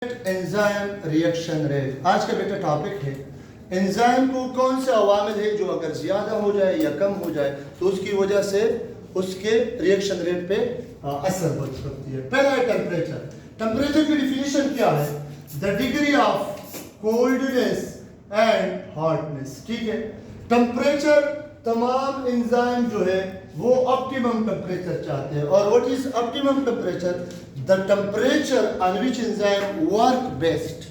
Enzyme reaction rate. आज का बेटा टॉपिक है एंजाइम को कौन से अवामिल है जो अगर ज़्यादा हो जाए या कम हो जाए तो उसकी वजह से उसके रिएक्शन रेट पे असर पड़ सकती है। पहला है टेम्परेचर। टेम्परेचर की डिफिनीशन क्या है? The degree of coldness and hotness. ठीक है, टेम्परेचर तमाम एंजाइम जो है वो ऑप्टिमम टेम्परेचर चाहते हैं। और what is optimum temperature? The temperature on which enzyme work best.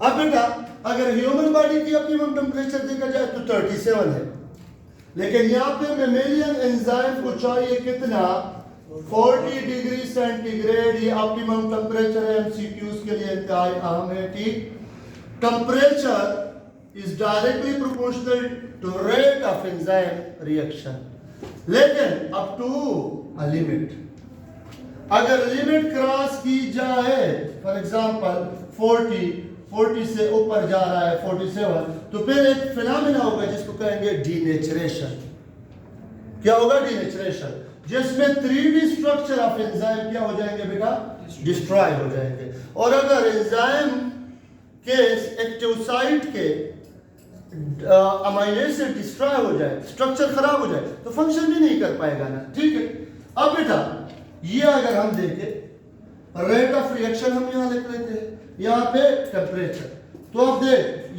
अब बेटा अगर ह्यूमन बॉडी की ऑप्टिमम टेम्परेचर देखा जाए तो 37 है, लेकिन यहाँ पे मेमेलियन एंजाइम को चाहिए कितना? 40 डिग्री सेंटीग्रेड। ये ऑप्टिमम टेम्परेचर है, एमसीक्यूज के लिए इंतहाई अहम है। ठीक, temperature is directly proportional to rate of enzyme reaction, लेकिन up to a limit। अगर लिमिट क्रॉस की जाए, फॉर एग्जांपल 40 से ऊपर जा रहा है 47, तो फिर एक फिनोमेना होगा जिसको कहेंगे डीनेचरेशन। क्या होगा? डीनेचरेशन, जिसमें 3D स्ट्रक्चर ऑफ एंजाइम क्या हो जाएंगे बेटा? डिस्ट्रॉय हो जाएंगे। और अगर एंजाइम के एक्टिव साइट के अमाइनो एसिड डिस्ट्रॉय हो जाए, स्ट्रक्चर खराब हो जाए, तो फंक्शन भी नहीं कर पाएगा ना। ठीक है, अब बेटा ये अगर हम देखें रेट ऑफ रिएक्शन हम यहां लिख लेते हैं, यहां पे टेम्परेचर। तो अब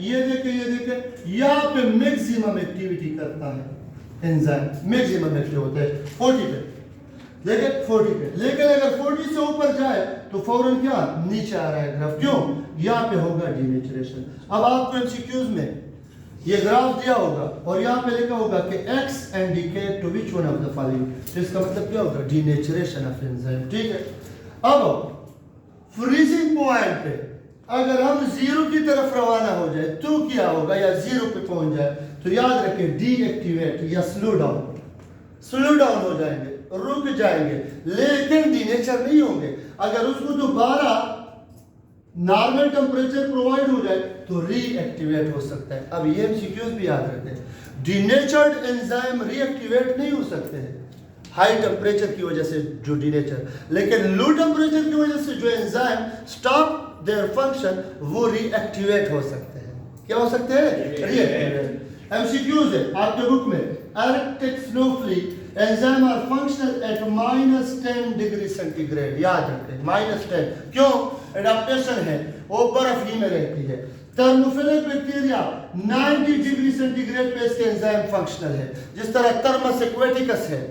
ये देखे यहां पे मैक्सिमम एक्टिविटी करता है एंजाइम, मैक्सिमम एक्टिव होता है 40 पे। देखिए 40 पे, लेकिन अगर 40 से ऊपर जाए तो फौरन क्या नीचे आ रहा है ग्राफ। क्यों? यहां पे होगा डीनेचरेशन। अब आपको एमसीक्यूज में ये ग्राफ दिया होगा और यहाँ पे लिखा होगा कि x indicate to which one of the following. तो इसका मतलब क्या होगा? Denaturation of enzyme. ठीक है, अब फ्रीजिंग पॉइंट पे अगर हम जीरो की तरफ रवाना हो जाए तो क्या होगा? या जीरो पे पहुंच जाए तो याद रखें डीएक्टिवेट या स्लो डाउन हो जाएंगे, रुक जाएंगे, लेकिन डीनेचर नहीं होंगे। अगर उसको दोबारा नॉर्मल टेम्परेचर प्रोवाइड हो जाए तो रीएक्टिवेट हो सकता है। अब ये एमसीक्यूज भी याद रखें, डीनेचर्ड एंजाइम रीएक्टिवेट नहीं हो सकते हैं हाई टेम्परेचर की वजह से जो डीनेचर, लेकिन लो टेम्परेचर की वजह से जो एंजाइम स्टॉप देयर फंक्शन वो रीएक्टिवेट हो सकते हैं। क्या हो सकते हैं? रीएक्टिवेट। एमसीक्यूज है आपके बुक में, arctic snowflake enzyme are functional at -10 degree centigrade. याद रखें -10। क्यों? एडाप्टेशन है, वो बर्फ ही में रहती है। थर्मोफिलिक बैक्टीरिया 90 डिग्री सेंटीग्रेड पे इसके एंजाइम फंक्शनल है। जिस तरह थर्मस एक्वेटिकस है,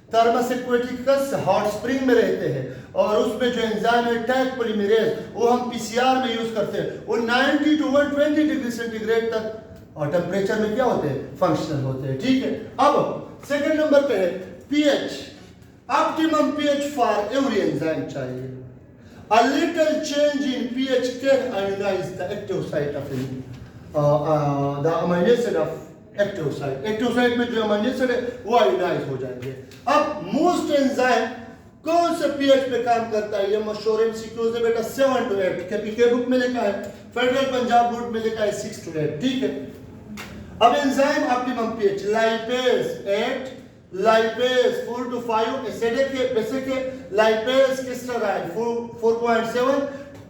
थर्मस एक्वेटिकस हॉट स्प्रिंग में रहते हैं और उसमें जो एंजाइम है टैग पॉलीमरेज, वो हम पीसीआर में यूज करते हैं, वो 90 to 120 डिग्री सेंटीग्रेड तक और टेम्परेचर में क्या होते हैं? फंक्शनल होते हैं। ठीक है, अब सेकंड नंबर पे है pH. Optimum pH for every enzyme चाहिए। A little change in pH can ionize the active site of the amino acid of active site। active site में जो amino acid है वो ionize हो जाएंगे। अब most enzyme कौन से pH पे काम करता है? ये मशहूर एमसीक्यूज है बेटा, 7 to 8। केपीके बुक में लिखा है, फेडरल पंजाब बोर्ड में लिखा है 6 to 8। ठीक है, अब enzyme optimum pH lipase 8, lipase 4 to 5, acidic है, बेसिक है। लाइपेज किस तरह है? 4.7,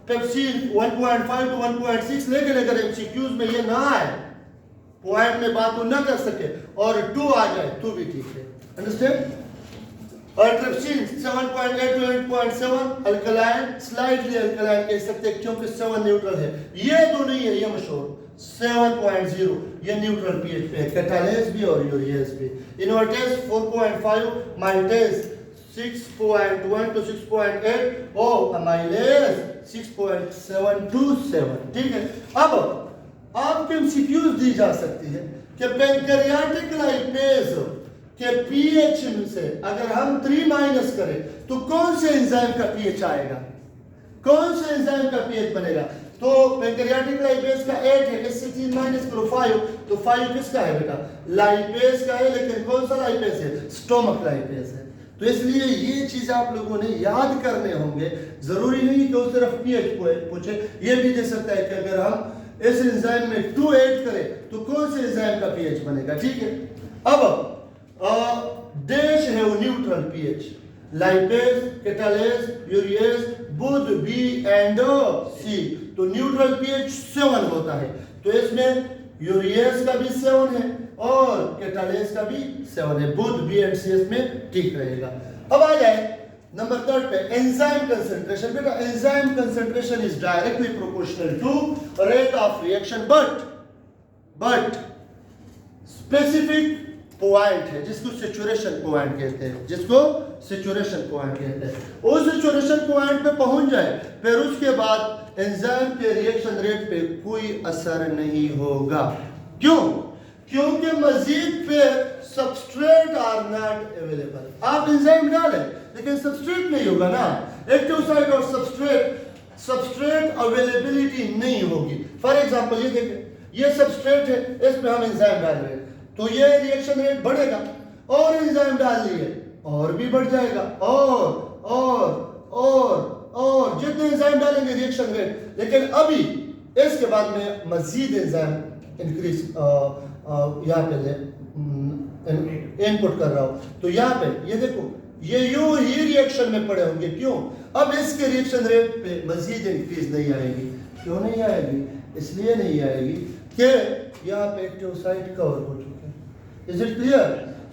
पेप्सिन 1.5 to 1.6। लेकिन अगर एमसीक्यूज में ये ना आए, पॉइंट में बात ना कर सके और 2 आ जाए तो भी ठीक है। अंडरस्टैंड? और trypsin 7.8 to 8.7, alkaline slightly alkaline कह सकते हैं क्योंकि 7 न्यूट्रल है। ये दो नहीं है, ये मशहूर 7.0 ये न्यूट्रल पीएच पे है। कैटालेज भी और यूरियस भी। इनवर्टेज 4.5, माइल्टेज 6.1 to 6.8 और अमाइलेज 6.7 to 7। ठीक है, अब आपके एमसीक्यूज दी जा सकती है कि पैंक्रियाटिक लाइपेज के पीएच से अगर हम 3 माइनस करें तो कौन से एंजाइम का पीएच आएगा? कौन से एंजाइम का पीएच बनेगा? तो पैंक्रियाटिक लाइपेज का 8 है, इससे 3 माइनस करो 5, तो 5 किसका है बेटा? लाइपेज का है, लेकिन कौन सा लाइपेज है? स्टोमक लाइपेज है। तो इसलिए ये चीज आप लोगों ने याद करने होंगे। जरूरी नहीं कि उस तरफ पीएच पूछे, ये भी दे सकता है कि अगर हम इस एंजाइम में 2 ऐड करें तो कौन से एंजाइम का पीएच बनेगा। ठीक है, अब डैश है वो neutral pH, lipase, catalase, urease, both B and C, तो न्यूट्रल पीएच 7 होता है। तो इसमें यूरियस का भी 7 है और कैटालेस का भी 7 है। बुध बी एंड सी इसमें ठीक रहेगा। अब आ जाए नंबर 3 पे, एंजाइम कंसंट्रेशन। बेटा enzyme concentration is directly proportional to rate of reaction, but specific point है जिसको सैचुरेशन पॉइंट कहते हैं, जिसको सैचुरेशन पॉइंट कहते हैं। उस सैचुरेशन पॉइंट पे पहुंच जाए फिर उसके बाद एंजाइम के रिएक्शन रेट पे कोई असर नहीं होगा। क्यों? क्योंकि मजीद पे सबस्ट्रेट आर नॉट अवेलेबल। आप एंजाइम डालें लेकिन सबस्ट्रेट नहीं होगा ना, एक्टिव साइट और सबस्ट्रेट अवेलेबिलिटी नहीं होगी। फॉर एग्जांपल ये देखिए, ये सबस्ट्रेट है, इसमें हम एंजाइम डाल रहे हैं तो ये रिएक्शन रेट बढ़ेगा, और एंजाइम डाल लिए और भी बढ़ जाएगा, और जितने एंजाइम डालेंगे रिएक्शन रेट। लेकिन अभी इसके बाद में मजीद एंजाइम इंक्रीज यहाँ पे इनपुट कर रहा हूँ, तो यहाँ पे ये देखो ये यूं ही रिएक्शन में पड़े होंगे। क्यों? अब इसके रिएक्शन रेट पे मजीद इंक्रीज नहीं आएगी। क्यों नहीं आएगी? इसलिए नहीं आएगी कि यहाँ पे एक्टिव साइट कवर हो चुके हैं। Is it clear?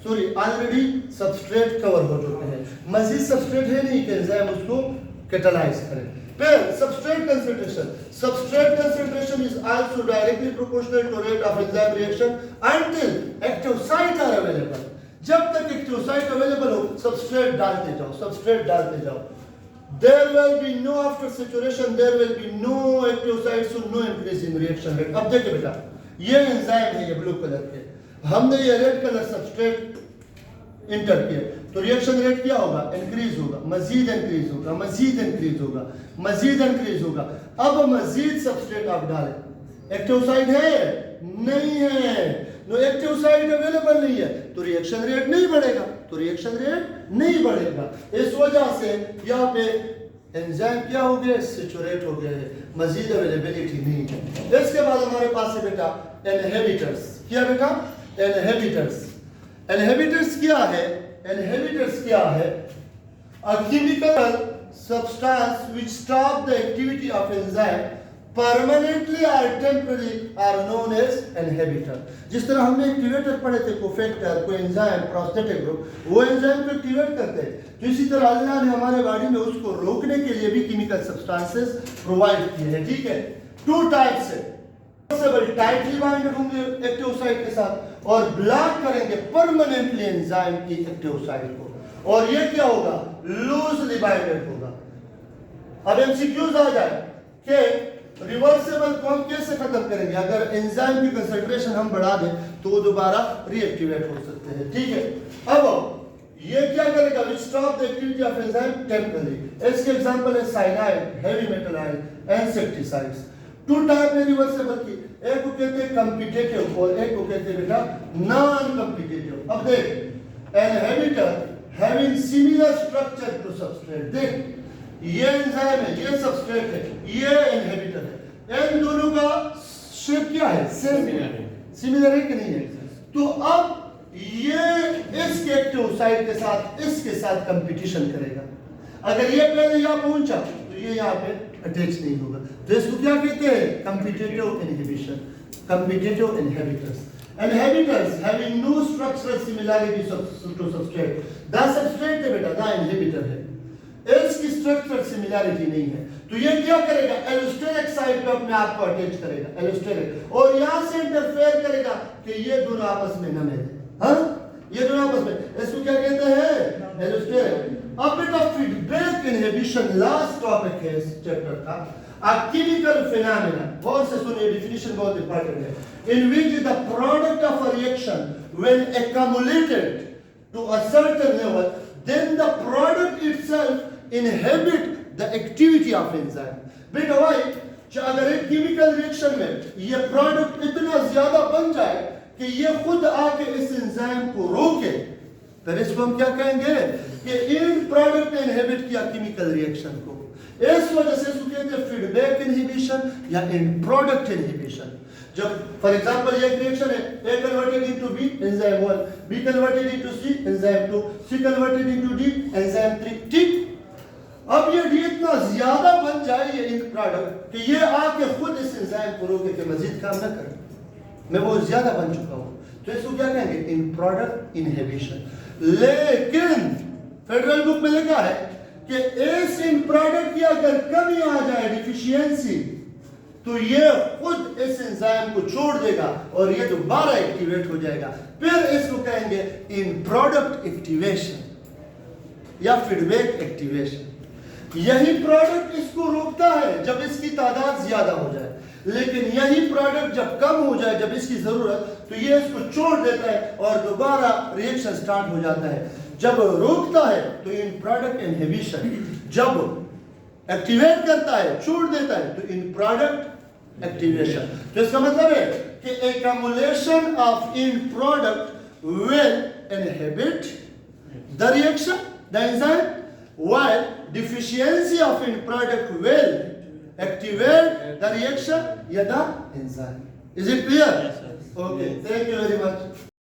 Sorry, already substrate cover हो चुके हैं, मजीद सबस्ट्रेट है नहीं कि एंजाइम उसको कैटालाइज करे। फिर substrate concentration is also directly proportional to rate of enzyme reaction until active site are available. जब तक एक्टिव साइट अवेलेबल हो सबस्ट्रेट डालते जाओ। There will be no after saturation, there will be no active sites, so no increase in reaction rate. अब देखिए बेटा, ये enzyme है, ये ब्लू कलर के, हमने ये रेड कलर सबस्ट्रेट इंटर किया तो रिएक्शन रेट क्या होगा? इंक्रीज होगा, मजीद इंक्रीज होगा। अब मजीद सबस्ट्रेट आप डालें, एक्टिव साइट है नहीं है, नो एक्टिव साइट अवेलेबल नहीं है तो रिएक्शन रेट नहीं बढ़ेगा। इस वजह से यहाँ पे एंजाइम क्या हो गया? सैचुरेट हो गया है, मजीद अवेलेबिलिटी नहीं है। इसके बाद हमारे पास है बेटा इनहिबिटर्स। क्या बेटा? इनहिबिटर्स क्या है? A chemical substance which stop the activity of enzyme permanently or temporarily are known as inhibitor। जिस तरह हमने एक्टिवेटर पढ़े थे, कोफैक्टर, कोएंजाइम, प्रोस्टेटिक ग्रुप, वो एंजाइम को एक्टिवेट करते हैं। तो इसी तरह अल्लाह ने हमारे बॉडी में उसको रोकने के लिए भी केमिकल सब्सटेंसेस प्रोवाइड किए हैं। ठीक है, 2 टाइप्स है, टाइटली बाइंडेड होंगे एक्टिव साइट के साथ और ब्लॉक करेंगे परमानेंटली एंजाइम की एक्टिव साइट को, और ये क्या होगा? लूजली बाइंडेड होगा। अब एमसीक्यूज आ जाए कि रिवर्सेबल को हम कैसे खत्म करेंगे? अगर एंजाइम की कंसंट्रेशन हम बढ़ा दें तो वो दोबारा रीएक्टिवेट हो सकते हैं। ठीक है, अब ये क्या करेगा? Which stop the activity of enzyme temporary. इसके एग्जांपल है cyanide, heavy metal ion, insecticides. 2 type में रिवर्सेबल की, एक को कहते हैं कॉम्पिटिटिव और एक को कहते हैं बेटा नॉन कॉम्पिटिटिव। अब देख, inhibitor having similar structure to substrate. देख, ये एंजाइम है, ये सबस्ट्रेट है, ये इनहिबिटर है, इन दोनों का शेप क्या है? सिमिलर है कि नहीं है? तो अब ये इसके एक्टिव साइट के साथ इसके साथ कंपटीशन करेगा। अगर ये पहले यहाँ पहुंचा तो ये यहाँ पे अटैच नहीं होगा, तो इसको क्या कहते हैं? Competitive inhibition, competitive inhibitors. Inhibitors having no structural similarity to substrate. The substrate है बेटा, the inhibitor है, इसकी स्ट्रक्चरल सिमिलैरिटी नहीं है, तो ये क्या करेगा? एलोस्टेरिक साइट पे अपने आप को अटैच करेगा, एलोस्टेरिक, और यहां से इंटरफेयर करेगा कि ये दोनों आपस में न मिले। हाँ, ये दोनों आपस में, इसको क्या कहते हैं? एलोस्टेरिक। अब बेटा फीडबैक इनहिबिशन लास्ट टॉपिक है इस चैप्टर का। A chemical phenomenon, बहुत से सुनिए, definition बहुत important है, in which the product of a reaction when accumulated to a certain level, then the product itself inhibit the activity of enzyme. बेटा भाई, अगर एक chemical reaction में ये product इतना ज्यादा बन जाए कि ये खुद आके इस enzyme को रोके, फिर इसको हम क्या कहेंगे? कि इन product ने inhibit किया chemical reaction को। इस वजह से इसको कहते हैं फीडबैक इनहिबिशन या इन प्रोडक्ट इनहिबिशन। जब फॉर एग्जांपल ये रिएक्शन है, A converted into B, enzyme 1, B converted into C, enzyme 2, C converted into D, enzyme 3। ठीक, अब ये डी इतना ज्यादा बन जाए ये इन प्रोडक्ट कि ये आके खुद इस एंजाइम को रोके कि मजीद काम न करे, मैं बहुत ज्यादा बन चुका हूं, तो इसको क्या कहेंगे? इन प्रोडक्ट इनहिबिशन। लेकिन फेडरल बुक में लिखा है कि इस इन प्रोडक्ट की अगर कमी आ जाए, डिफिशियंसी, तो ये खुद इस एंजाइम को छोड़ देगा और ये दोबारा एक्टिवेट हो जाएगा, फिर इसको कहेंगे इन प्रोडक्ट एक्टिवेशन या फीडबैक एक्टिवेशन। यही प्रोडक्ट इसको रोकता है जब इसकी तादाद ज्यादा हो जाए, लेकिन यही प्रोडक्ट जब कम हो जाए, जब इसकी जरूरत, तो ये इसको छोड़ देता है और दोबारा रिएक्शन स्टार्ट हो जाता है। जब रोकता है तो इन प्रोडक्ट इनहिबिशन, जब एक्टिवेट करता है, छोड़ देता है, तो इन प्रोडक्ट एक्टिवेशन। तो इसका मतलब है कि accumulation of in product will inhibit the reaction, the enzyme, while deficiency of in product will activate the reaction या the enzyme. Is it clear? Yes, sir. Okay, thank you very much.